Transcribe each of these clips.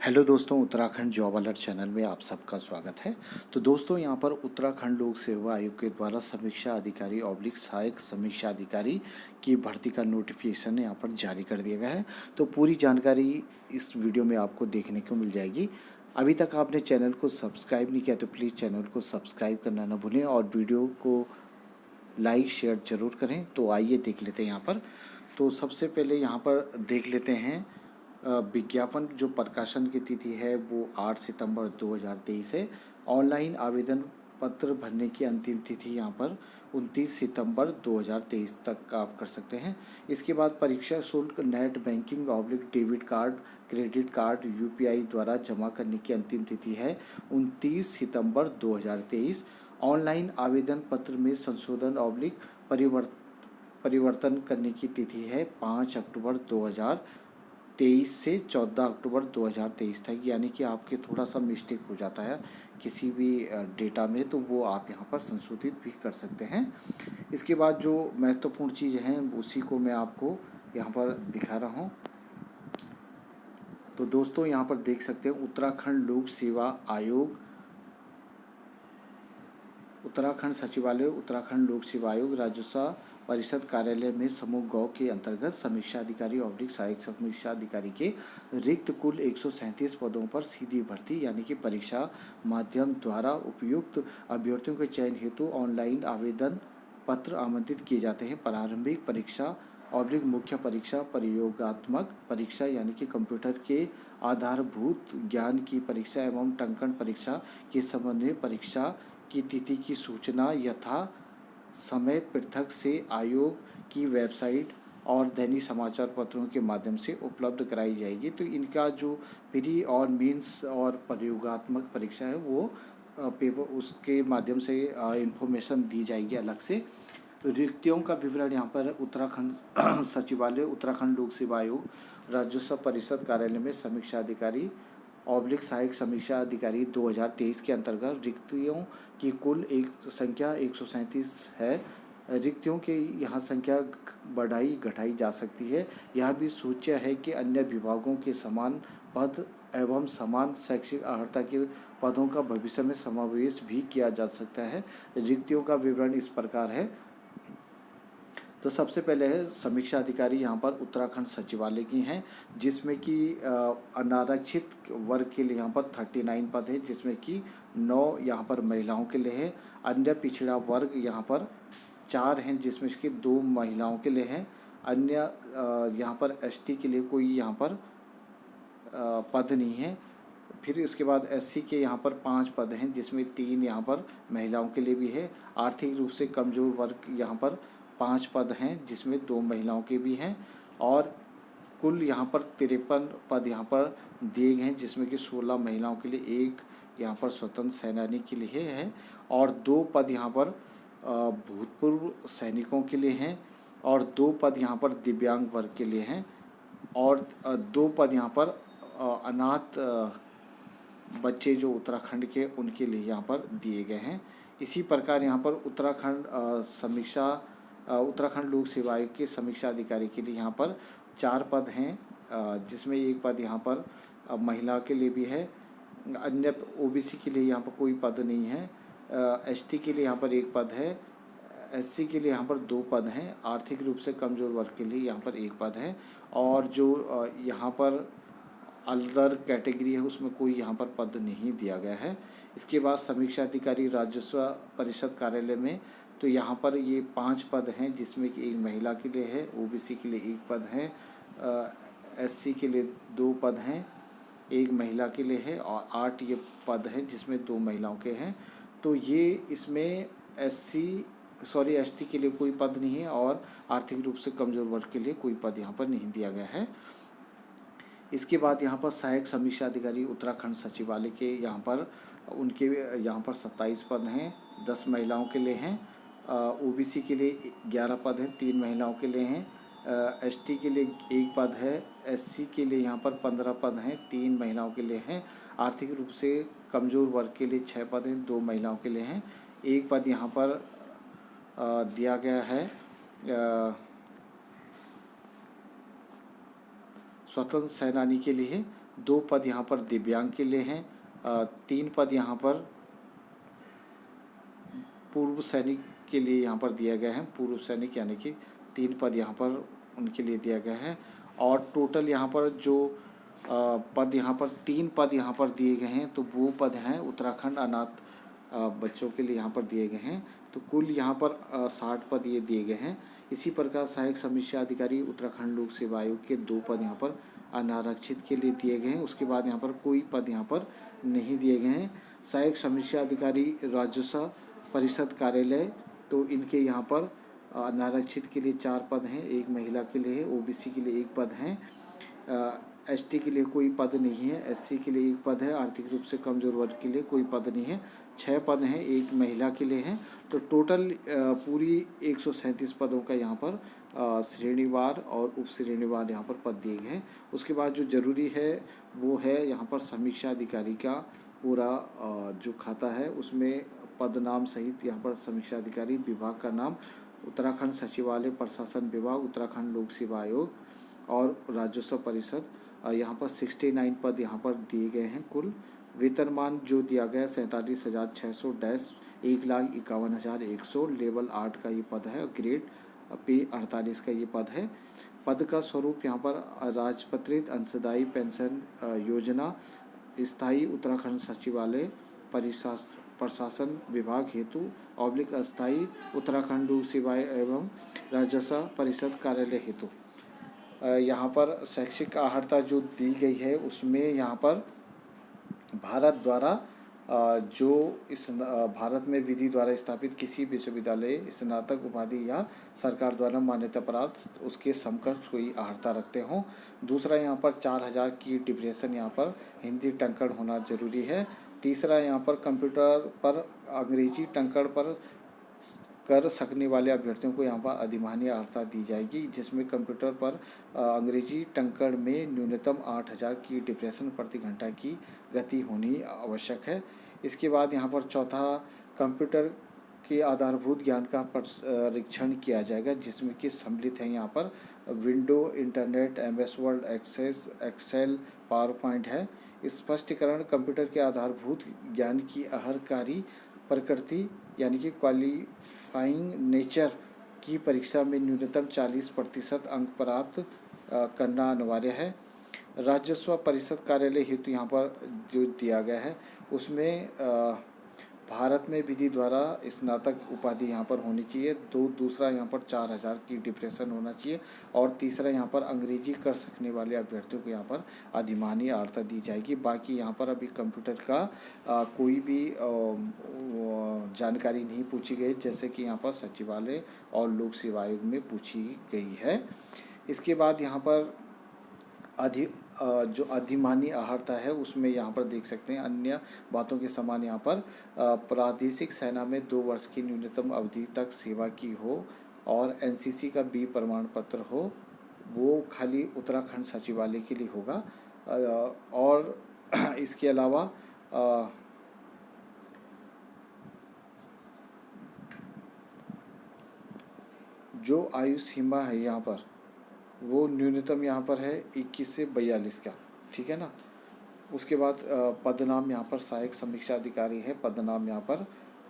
Hello दोस्तों, Uttarakhand job alert channel में आप सबका स्वागत है। तो दोस्तों, यहाँ पर उत्तराखंड लोक सेवा आयोग के द्वारा समीक्षा अधिकारी ऑब्लिक सहायक समीक्षा अधिकारी की भर्ती का नोटिफिकेशन यहाँ पर जारी कर दिया गया है। तो पूरी जानकारी इस वीडियो में आपको देखने को मिल जाएगी। अभी तक आपने चैनल को सब्सक्राइब नहीं किया तो प्लीज़ चैनल को सब्सक्राइब करना ना भूलें और वीडियो को लाइक शेयर ज़रूर करें। तो आइए देख लेते हैं यहाँ पर। तो सबसे पहले यहाँ पर देख लेते हैं विज्ञापन जो प्रकाशन की तिथि है वो 8 सितंबर 2023 है। ऑनलाइन आवेदन पत्र भरने की अंतिम तिथि यहाँ पर 29 सितंबर 2023 तक आप कर सकते हैं। इसके बाद परीक्षा शुल्क net banking oblique debit card credit card UPI द्वारा जमा करने की अंतिम तिथि है 29 सितंबर 2023। ऑनलाइन आवेदन पत्र में संशोधन ऑब्लिक परिवर्तन करने की तिथि है 5 अक्टूबर 2023 से 14 अक्टूबर 2023 तक। यानी कि आपके थोड़ा सा मिस्टेक हो जाता है किसी भी डेटा में, तो वो आप यहाँ पर संशोधित भी कर सकते हैं। इसके बाद जो महत्वपूर्ण चीज़ हैं उसी को मैं आपको यहाँ पर दिखा रहा हूँ। तो दोस्तों, यहाँ पर देख सकते हैं उत्तराखंड लोक सेवा आयोग, उत्तराखंड सचिवालय, उत्तराखंड लोक सेवा आयोग, राजस्व परिषद कार्यालय में समूह गौ के अंतर्गत समीक्षा अधिकारी ऑब्लिक सहायक समीक्षा अधिकारी के रिक्त कुल 137 पदों पर सीधी भर्ती यानी कि परीक्षा माध्यम द्वारा उपयुक्त अभ्यर्थियों के चयन हेतु ऑनलाइन आवेदन पत्र आमंत्रित किए जाते हैं। प्रारंभिक परीक्षा ऑब्लिक मुख्य परीक्षा, प्रयोगात्मक परीक्षा यानी कि कंप्यूटर के आधारभूत ज्ञान की परीक्षा एवं टंकण परीक्षा के संबंध में परीक्षा की तिथि की सूचना यथा समय पृथक से आयोग की वेबसाइट और दैनिक समाचार पत्रों के माध्यम से उपलब्ध कराई जाएगी। तो इनका जो प्री और मीन्स और प्रयोगात्मक परीक्षा है वो पेपर उसके माध्यम से इंफॉर्मेशन दी जाएगी अलग से। रिक्तियों का विवरण यहाँ पर उत्तराखंड सचिवालय, उत्तराखंड लोक सेवा आयोग, राजस्व परिषद कार्यालय में समीक्षा अधिकारी ऑब्लिक सहायक समीक्षा अधिकारी 2023 के अंतर्गत रिक्तियों की कुल संख्या 137 है। रिक्तियों की यहाँ संख्या बढ़ाई घटाई जा सकती है। यह भी सूच्य है कि अन्य विभागों के समान पद एवं समान शैक्षिक अर्हता के पदों का भविष्य में समावेश भी किया जा सकता है। रिक्तियों का विवरण इस प्रकार है। तो सबसे पहले है समीक्षा अधिकारी, यहाँ पर उत्तराखंड सचिवालय की हैं, जिसमें कि अनारक्षित वर्ग के लिए यहाँ पर 39 पद हैं, जिसमें कि 9 यहाँ पर महिलाओं के लिए है। अन्य पिछड़ा वर्ग यहाँ पर 4 हैं, जिसमें कि 2 महिलाओं के लिए हैं। अन्य यहाँ पर एसटी के लिए कोई यहाँ पर पद नहीं है। फिर इसके बाद एससी के यहाँ पर 5 पद हैं, जिसमें 3 यहाँ पर महिलाओं के लिए भी है। आर्थिक रूप से कमज़ोर वर्ग यहाँ पर 5 पद हैं, जिसमें 2 महिलाओं के भी हैं। और कुल यहाँ पर 53 पद यहाँ पर दिए गए हैं, जिसमें कि 16 महिलाओं के लिए, 1 यहाँ पर स्वतंत्र सेनानी के लिए है और 2 पद यहाँ पर भूतपूर्व सैनिकों के लिए हैं और 2 पद यहाँ पर दिव्यांग वर्ग के लिए हैं और 2 पद यहाँ पर अनाथ बच्चे जो उत्तराखंड के उनके लिए यहाँ पर दिए गए हैं। इसी प्रकार यहाँ पर उत्तराखंड लोक सेवा आयोग के समीक्षा अधिकारी के लिए यहाँ पर 4 पद हैं, जिसमें 1 पद यहाँ पर महिला के लिए भी है। अन्य ओबीसी के लिए यहाँ पर कोई पद नहीं है। एसटी के लिए यहाँ पर 1 पद है। एससी के लिए यहाँ पर 2 पद हैं। आर्थिक रूप से कमज़ोर वर्ग के लिए यहाँ पर 1 पद है और जो यहाँ पर अदर कैटेगरी है उसमें कोई यहाँ पर पद नहीं दिया गया है। इसके बाद समीक्षा अधिकारी राजस्व परिषद कार्यालय में, तो यहाँ पर ये 5 पद हैं, जिसमें कि 1 महिला के लिए है, ओबीसी के लिए 1 पद है, एससी के लिए 2 पद हैं, 1 महिला के लिए है और 8 ये पद हैं जिसमें 2 महिलाओं के हैं। तो ये इसमें एसटी के लिए कोई पद नहीं है और आर्थिक रूप से कमज़ोर वर्ग के लिए कोई पद यहाँ पर नहीं दिया गया है। इसके बाद यहाँ पर सहायक समीक्षा अधिकारी उत्तराखंड सचिवालय के यहाँ पर उनके यहाँ पर 27 पद हैं, 10 महिलाओं के लिए हैं। ओबीसी के लिए 11 पद हैं, 3 महिलाओं के लिए हैं। एसटी के लिए 1 पद है। एससी के लिए यहाँ पर 15 पद हैं, 3 महिलाओं के लिए हैं। आर्थिक रूप से कमज़ोर वर्ग के लिए 6 पद हैं, 2 महिलाओं के लिए हैं। 1 पद यहाँ पर दिया गया है स्वतंत्र सेनानी के लिए 2 पद यहाँ पर दिव्यांग के लिए हैं, 3 पद यहाँ पर पूर्व सैनिक के लिए यहाँ पर दिया गया है। पूर्व सैनिक यानी कि 3 पद यहाँ पर उनके लिए दिया गया है। और टोटल यहाँ पर जो पद यहाँ पर 3 पद यहाँ पर दिए गए हैं, तो वो पद हैं उत्तराखंड अनाथ बच्चों के लिए यहाँ पर दिए गए हैं। तो कुल यहाँ पर 60 पद ये दिए गए हैं। इसी प्रकार सहायक समीक्षा अधिकारी उत्तराखंड लोक सेवा आयोग के 2 पद यहाँ पर अनारक्षित के लिए दिए गए हैं। उसके बाद यहाँ पर कोई पद यहाँ पर नहीं दिए गए हैं। सहायक समीक्षा अधिकारी राजस्व परिषद कार्यालय, तो इनके यहाँ पर अनारक्षित के लिए 4 पद हैं, 1 महिला के लिए है, ओबीसी के लिए 1 पद हैं, एसटी के लिए कोई पद नहीं है, एससी के लिए 1 पद है, आर्थिक रूप से कमजोर वर्ग के लिए कोई पद नहीं है, 6 पद हैं, 1 महिला के लिए हैं। तो टोटल पूरी 137 पदों का यहाँ पर श्रेणीवार और उप श्रेणीवार यहाँ पर पद दिए गए हैं। उसके बाद जो जरूरी है वो है यहाँ पर समीक्षा अधिकारी का पूरा जो खाता है, उसमें पद नाम सहित यहाँ पर समीक्षा अधिकारी, विभाग का नाम उत्तराखंड सचिवालय प्रशासन विभाग, उत्तराखंड लोक सेवा आयोग और राजस्व परिषद, यहाँ पर 69 पद यहाँ पर दिए गए हैं। कुल वेतनमान जो दिया गया 47,600 डैश 1,51,100, लेवल 8 का ये पद है। ग्रेड पे 48 का ये पद है। पद का स्वरूप यहाँ पर राजपत्रित अंशदायी पेंशन योजना, स्थायी उत्तराखंड सचिवालय प्रशासन विभाग हेतु ऑब्लिक अस्थायी उत्तराखंड लोक सेवाएं एवं राजस्व परिषद कार्यालय हेतु। यहाँ पर शैक्षिक अर्हता जो दी गई है उसमें यहाँ पर भारत द्वारा भारत में विधि द्वारा स्थापित किसी विश्वविद्यालय स्नातक उपाधि या सरकार द्वारा मान्यता प्राप्त उसके समकक्ष कोई अर्हता रखते हों। दूसरा यहाँ पर 4000 की डिप्रेशन यहाँ पर हिंदी टंकण होना जरूरी है। तीसरा यहाँ पर कंप्यूटर पर अंग्रेजी टंकण पर कर सकने वाले अभ्यर्थियों को यहाँ पर अधिमान्य अर्हता दी जाएगी, जिसमें कंप्यूटर पर अंग्रेजी टंकण में न्यूनतम 8000 की डिप्रेशन प्रति घंटा की गति होनी आवश्यक है। इसके बाद यहाँ पर चौथा, कंप्यूटर के आधारभूत ज्ञान का परीक्षण किया जाएगा, जिसमें कि सम्मिलित है यहाँ पर window, internet, MS Word, Excel, PowerPoint है। स्पष्टीकरण कंप्यूटर के आधारभूत ज्ञान की अहरकारी प्रकृति यानी कि क्वालिफाइंग नेचर की परीक्षा में न्यूनतम 40% अंक प्राप्त करना अनिवार्य है। राजस्व परिषद कार्यालय हेतु यहाँ पर जो दिया गया है उसमें भारत में विधि द्वारा स्नातक उपाधि यहाँ पर होनी चाहिए। दूसरा यहाँ पर 4000 की डिप्रेशन होना चाहिए और तीसरा यहाँ पर अंग्रेजी कर सकने वाले अभ्यर्थियों को यहाँ पर अधिमान्य अर्हता दी जाएगी। बाकी यहाँ पर अभी कंप्यूटर का कोई भी जानकारी नहीं पूछी गई, जैसे कि यहाँ पर सचिवालय और लोक सेवा आयोग में पूछी गई है। इसके बाद यहाँ पर जो अधिमान्य अर्हता है उसमें यहाँ पर देख सकते हैं अन्य बातों के समान यहाँ पर प्रादेशिक सेना में 2 वर्ष की न्यूनतम अवधि तक सेवा की हो और NCC का B प्रमाण पत्र हो, वो खाली उत्तराखंड सचिवालय के लिए होगा। और इसके अलावा जो आयु सीमा है यहाँ पर वो न्यूनतम यहाँ पर है 21 से 42 का, ठीक है ना। उसके बाद पदनाम यहाँ पर सहायक समीक्षा अधिकारी है, पदनाम यहाँ पर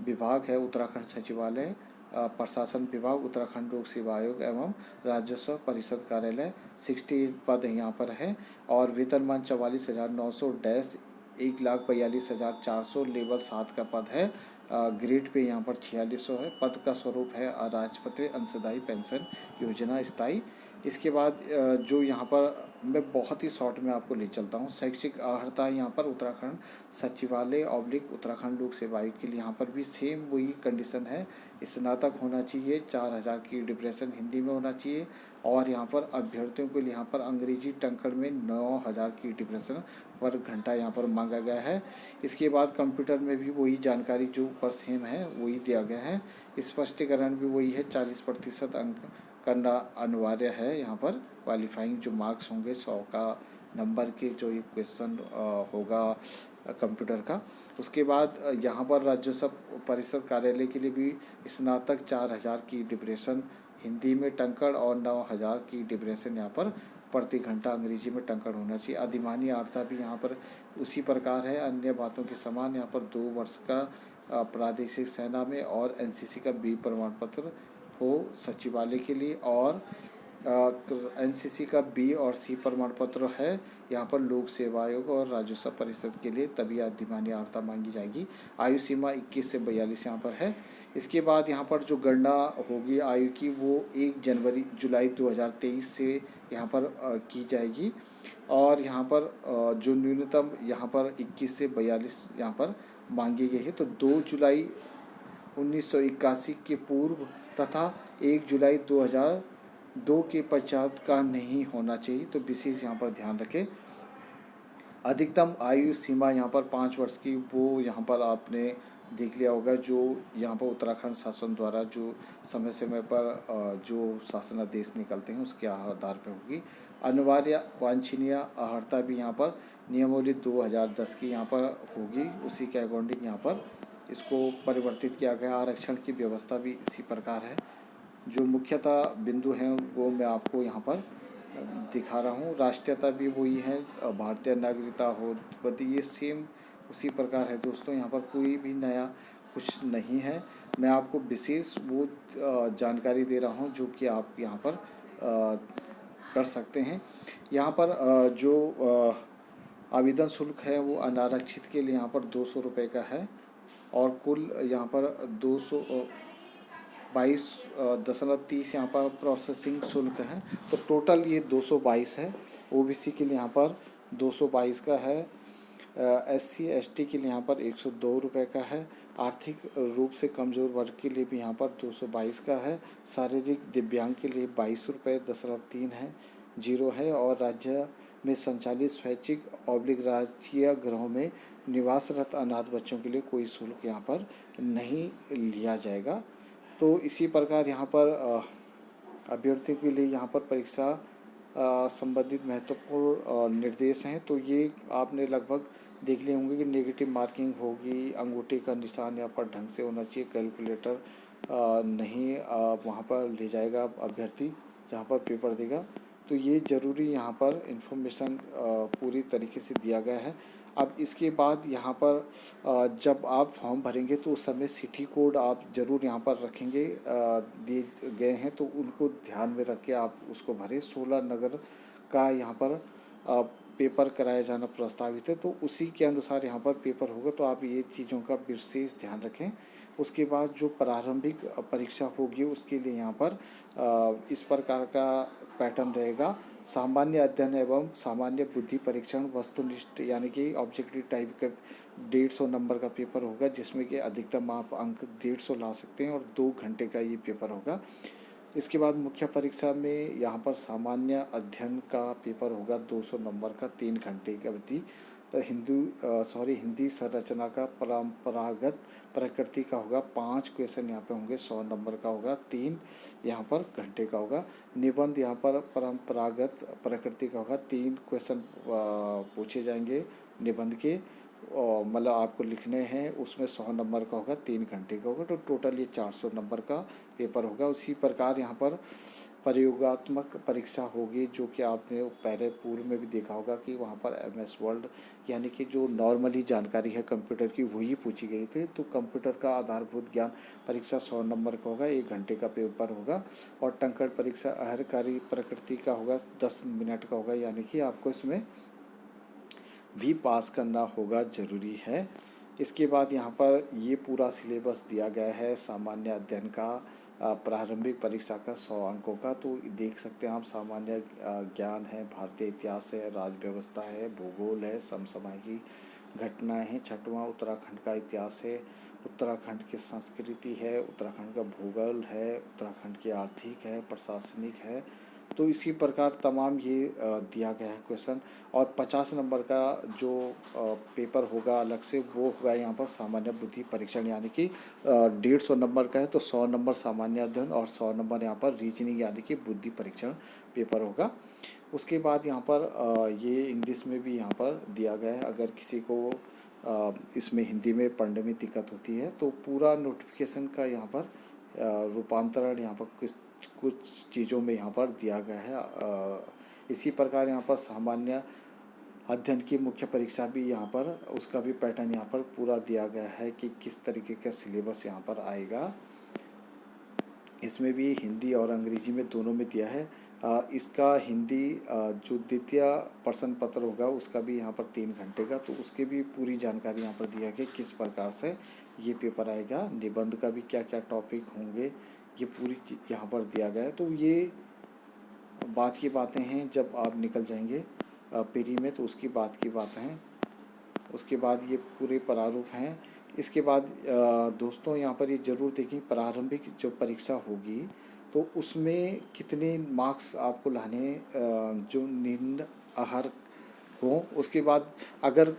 विभाग है उत्तराखंड सचिवालय प्रशासन विभाग, उत्तराखंड लोक सेवा आयोग एवं राजस्व परिषद कार्यालय। 68 पद यहाँ पर है और वेतनमान 44,900 डैश 1,42,400, लेवल 7 का पद है। ग्रेड पे यहाँ पर 4600 है। पद का स्वरूप है राजपत्रित अंशदायी पेंशन योजना स्थायी। इसके बाद जो यहाँ पर मैं बहुत ही शॉर्ट में आपको ले चलता हूँ, शैक्षिक अर्हता यहाँ पर उत्तराखंड सचिवालय ऑब्लिक उत्तराखंड लोक सेवा आयोग के लिए यहाँ पर भी सेम वही कंडीशन है, स्नातक होना चाहिए, 4000 की डिप्रेशन हिंदी में होना चाहिए और यहाँ पर अभ्यर्थियों के लिए यहाँ पर अंग्रेजी टंकण में 9000 की डिप्रेशन पर घंटा यहाँ पर मांगा गया है। इसके बाद कंप्यूटर में भी वही जानकारी जो ऊपर सेम है वही दिया गया है। स्पष्टीकरण भी वही है, 40% अंक करना अनिवार्य है। यहाँ पर क्वालिफाइंग जो मार्क्स होंगे 100 का नंबर के जो ये क्वेश्चन होगा कंप्यूटर का। उसके बाद यहाँ पर राजस्व परिषद कार्यालय के लिए भी स्नातक 4000 की डिप्रेशन हिंदी में टंकण और 9000 की डिप्रेशन यहाँ पर प्रति घंटा अंग्रेजी में टंकण होना चाहिए। अधिमानी आर्ता भी यहाँ पर उसी प्रकार है। अन्य बातों के समान यहाँ पर 2 वर्ष का प्रादेशिक सेना में और एनसीसी का बी प्रमाण पत्र हो सचिवालय के लिए, और एनसीसी का बी और सी प्रमाण पत्र है यहाँ पर लोक सेवा आयोग और राजस्व परिषद के लिए, तभी अधिमानी अर्हता मांगी जाएगी। आयु सीमा 21 से 42 यहाँ पर है। इसके बाद यहाँ पर जो गणना होगी आयु की वो 1 जुलाई 2023 से यहाँ पर की जाएगी, और यहाँ पर जो न्यूनतम यहाँ पर 21 से 42 यहाँ पर मांगी गई है। तो 2 जुलाई 1981 के पूर्व तथा 1 जुलाई 2002 के पश्चात का नहीं होना चाहिए, तो विशेष यहाँ पर ध्यान रखें। अधिकतम आयु सीमा यहाँ पर 5 वर्ष की, वो यहाँ पर आपने देख लिया होगा, जो यहाँ पर उत्तराखंड शासन द्वारा जो समय समय पर जो शासनादेश निकलते हैं उसके आधार पर होगी। अनिवार्य वांछनीय अर्हता भी यहाँ पर नियमावली 2010 की यहाँ पर होगी, उसी के अकॉर्डिंग यहाँ पर इसको परिवर्तित किया गया। आरक्षण की व्यवस्था भी इसी प्रकार है। जो मुख्यतः बिंदु हैं वो मैं आपको यहाँ पर दिखा रहा हूँ। राष्ट्रीयता भी वही है, भारतीय नागरिकता हो, बट ये सेम उसी प्रकार है दोस्तों। यहाँ पर कोई भी नया कुछ नहीं है। मैं आपको विशेष वो जानकारी दे रहा हूँ जो कि आप यहाँ पर कर सकते हैं। यहाँ पर जो आवेदन शुल्क है वो अनारक्षित के लिए यहाँ पर 200 रुपये का है, और कुल यहाँ पर 222.30 यहाँ पर प्रोसेसिंग शुल्क है। तो टोटल ये 222 है। ओबीसी के लिए यहाँ पर 222 का है। SC ST के लिए यहाँ पर 102 रुपये का है। आर्थिक रूप से कमज़ोर वर्ग के लिए भी यहाँ पर 222 का है। शारीरिक दिव्यांग के लिए 22.3 है, 0 है। और राज्य में संचालित स्वैच्छिक राजकीय गृहों में निवासरत अनाथ बच्चों के लिए कोई शुल्क यहाँ पर नहीं लिया जाएगा। तो इसी प्रकार यहाँ पर अभ्यर्थियों के लिए यहाँ पर परीक्षा संबंधित महत्वपूर्ण निर्देश हैं। तो ये आपने लगभग देख लिए होंगे कि नेगेटिव मार्किंग होगी, अंगूठे का निशान यहाँ पर ढंग से होना चाहिए, कैलकुलेटर नहीं वहाँ पर ले जाएगा अभ्यर्थी जहाँ पर पेपर देगा। तो ये ज़रूरी यहाँ पर इंफॉर्मेशन पूरी तरीके से दिया गया है। अब इसके बाद यहाँ पर जब आप फॉर्म भरेंगे तो उस समय सिटी कोड आप ज़रूर यहाँ पर रखेंगे, दिए गए हैं, तो उनको ध्यान में रख के आप उसको भरें। 16 नगर का यहाँ पर पेपर कराया जाना प्रस्तावित है, तो उसी के अनुसार यहाँ पर पेपर होगा। तो आप ये चीज़ों का विशेष ध्यान रखें। उसके बाद जो प्रारंभिक परीक्षा होगी उसके लिए यहाँ पर इस प्रकार का पैटर्न रहेगा। सामान्य अध्ययन एवं सामान्य बुद्धि परीक्षण वस्तुनिष्ठ यानी कि ऑब्जेक्टिव टाइप का 150 नंबर का पेपर होगा, जिसमें कि अधिकतम आप अंक 150 ला सकते हैं, और 2 घंटे का ये पेपर होगा। इसके बाद मुख्य परीक्षा में यहाँ पर सामान्य अध्ययन का पेपर होगा 200 नंबर का, 3 घंटे की अवधि। हिंदी संरचना का परंपरागत प्रकृति का होगा, 5 क्वेश्चन यहाँ पे होंगे, 100 नंबर का होगा, 3 यहाँ पर घंटे का होगा। निबंध यहाँ पर परंपरागत प्रकृति का होगा, 3 क्वेश्चन पूछे जाएंगे निबंध के, मतलब आपको लिखने हैं, उसमें 100 नंबर का होगा, 3 घंटे का होगा। तो टोटल ये 400 नंबर का पेपर होगा। उसी प्रकार यहाँ पर प्रयोगात्मक परीक्षा होगी, जो कि आपने पहले पूर्व में भी देखा होगा कि वहाँ पर MS वर्ड यानी कि जो नॉर्मली जानकारी है कंप्यूटर की वही पूछी गई थी। तो कंप्यूटर का आधारभूत ज्ञान परीक्षा 100 नंबर का होगा, 1 घंटे का पेपर होगा। और टंकण परीक्षा अहरकारी प्रकृति का होगा, 10 मिनट का होगा, यानी कि आपको इसमें भी पास करना होगा, ज़रूरी है। इसके बाद यहाँ पर ये पूरा सिलेबस दिया गया है सामान्य अध्ययन का, प्रारंभिक परीक्षा का 100 अंकों का। तो देख सकते हैं आप, सामान्य ज्ञान है, भारतीय इतिहास है, राज्य व्यवस्था है, भूगोल है, समसामयिक घटनाएं हैं, 6वां उत्तराखंड का इतिहास है, उत्तराखंड की संस्कृति है, उत्तराखंड का भूगोल है, उत्तराखंड की आर्थिक है, प्रशासनिक है। तो इसी प्रकार तमाम ये दिया गया है क्वेश्चन। और 50 नंबर का जो पेपर होगा अलग से, वो होगा यहाँ पर सामान्य बुद्धि परीक्षण, यानी कि 150 नंबर का है, तो 100 नंबर सामान्य अध्ययन और 100 नंबर यहाँ पर रीजनिंग यानी कि बुद्धि परीक्षण पेपर होगा। उसके बाद यहाँ पर ये इंग्लिश में भी यहाँ पर दिया गया है। अगर किसी को इसमें हिंदी में पढ़ने में दिक्कत होती है तो पूरा नोटिफिकेशन का यहाँ पर रूपांतरण यहाँ पर कुछ चीज़ों में यहाँ पर दिया गया है इसी प्रकार यहाँ पर सामान्य अध्ययन की मुख्य परीक्षा भी यहाँ पर उसका भी पैटर्न यहाँ पर पूरा दिया गया है कि किस तरीके का सिलेबस यहाँ पर आएगा। इसमें भी हिंदी और अंग्रेजी में दोनों में दिया है। इसका हिंदी जो द्वितीय प्रश्न पत्र होगा उसका भी यहाँ पर 3 घंटे का, तो उसकी भी पूरी जानकारी यहाँ पर दिया गया किस प्रकार से ये पेपर आएगा। निबंध का भी क्या क्या टॉपिक होंगे ये पूरी यहाँ पर दिया गया है। तो ये बात की बातें हैं, जब आप निकल जाएंगे पेरी में तो उसकी बात की बातें हैं। उसके बाद ये पूरे प्रारूप हैं। इसके बाद दोस्तों यहाँ पर ये ज़रूर देखें प्रारंभिक जो परीक्षा होगी तो उसमें कितने मार्क्स आपको लाने जो निम्न आहार हो। उसके बाद अगर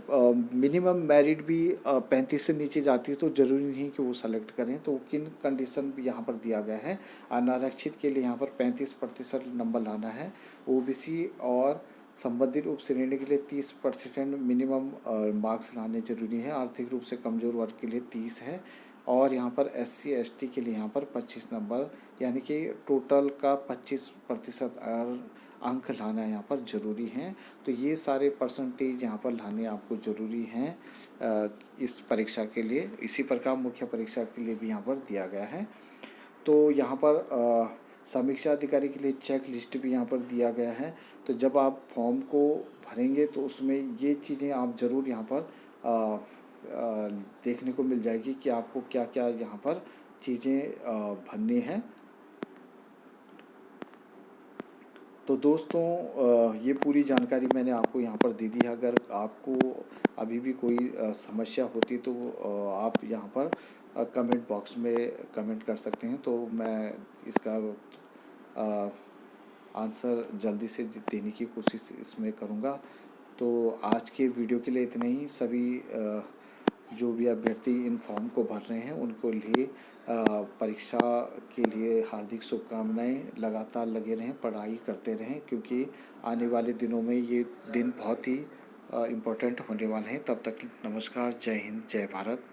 मिनिमम मेरिट भी 35 से नीचे जाती है तो ज़रूरी नहीं कि वो सेलेक्ट करें, तो किन कंडीशन भी यहाँ पर दिया गया है। अनारक्षित के लिए यहाँ पर 35% नंबर लाना है। ओबीसी और संबंधित उप श्रेणी के लिए 30% मिनिमम मार्क्स लाने जरूरी है। आर्थिक रूप से कमज़ोर वर्ग के लिए 30 है और यहाँ पर SC ST के लिए यहाँ पर 25 नंबर, यानी कि टोटल का 25% अंक लाना यहाँ पर ज़रूरी है। तो ये सारे परसेंटेज यहाँ पर लाने आपको ज़रूरी हैं इस परीक्षा के लिए। इसी प्रकार मुख्य परीक्षा के लिए भी यहाँ पर दिया गया है। तो यहाँ पर समीक्षा अधिकारी के लिए चेक लिस्ट भी यहाँ पर दिया गया है। तो जब आप फॉर्म को भरेंगे तो उसमें ये चीज़ें आप ज़रूर यहाँ पर देखने को मिल जाएगी कि आपको क्या क्या यहाँ पर चीज़ें भरनी हैं। तो दोस्तों ये पूरी जानकारी मैंने आपको यहाँ पर दे दी है। अगर आपको अभी भी कोई समस्या होती तो आप यहाँ पर कमेंट बॉक्स में कमेंट कर सकते हैं, तो मैं इसका आंसर जल्दी से देने की कोशिश इसमें करूँगा। तो आज के वीडियो के लिए इतना ही। सभी जो भी अभ्यर्थी इन फॉर्म को भर रहे हैं उनको लिए परीक्षा के लिए हार्दिक शुभकामनाएं। लगातार लगे रहें, पढ़ाई करते रहें, क्योंकि आने वाले दिनों में ये दिन बहुत ही इम्पोर्टेंट होने वाले हैं। तब तक नमस्कार, जय हिंद, जय भारत।